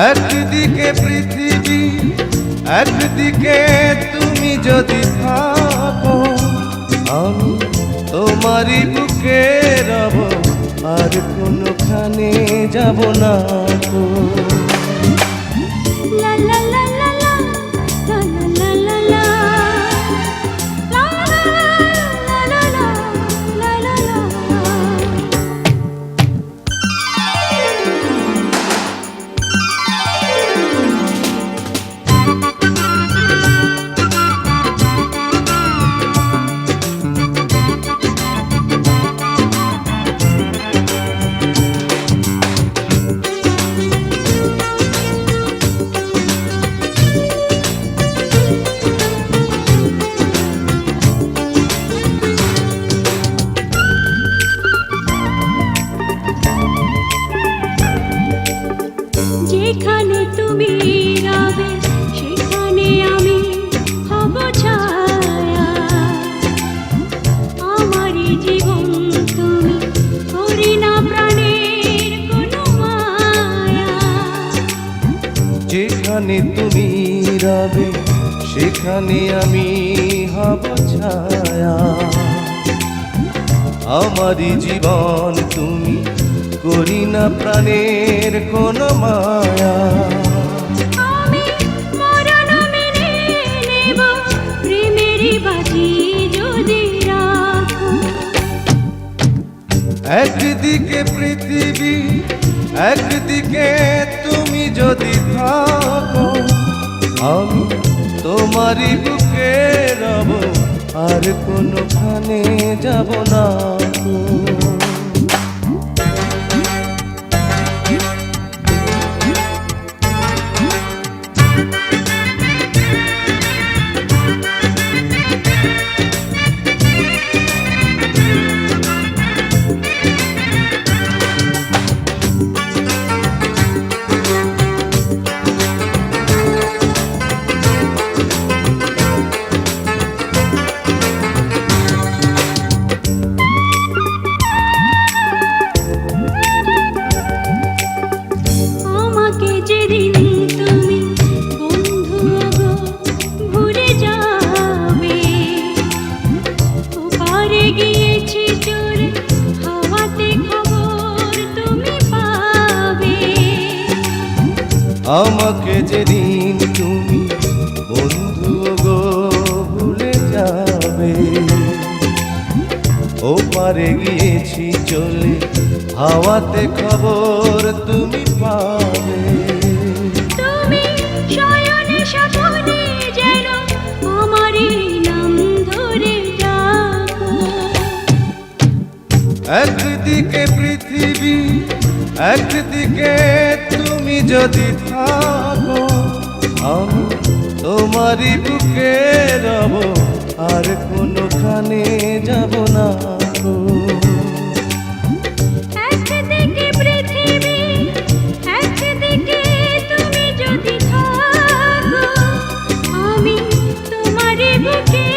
একদিকে পৃথিবী, একদিকে তুমি যদি থাকো, আমি তোমারই বুকে রব, আর কোনোখানে যাব না গো। লা লা লা লা লা, লা লা লা লা, লা লা লা লা, লা লা লা। যেখানে তুমি রবে সেখানে আমি হব ছায়া, আমারই জীবন তুমি, করি না প্রাণের কোনো মায়া। যেখানে তুমি রবে সেখানে আমি হব ছায়া, আমারই জীবন তুমি, করি না প্রাণের কোনো মায়া। আমি মরণ মেনে নেব, প্রেমেরই বাজি যদি রাখো। একদিকে পৃথিবী, একদিকে তুমি যদি থাকো, আমি তোমারই বুকে রব, আর কোনোখানে যাব না গো। আমাকে যেদিন তুমি বন্ধু গো ভুলে যাবে, ওপারে গিয়েছি চলে হাওয়াতে খবর তুমি পাবে। আমাকে যেদিন তুমি বন্ধু গো ভুলে যাবে, ওপারে গিয়েছি চলে হাওয়াতে খবর তুমি পাবে। তুমি শয়নে স্বপ্নে যেন আমারই নাম ধরে ডাকো। একদিকে পৃথিবী, একদিকে তুমি যদি থাকো, আমি তোমারই বুকে রব, আর কোনোখানে যাব না গো। একদিকে পৃথিবী, একদিকে তুমি যদি থাকো, আমি তোমারই বুকে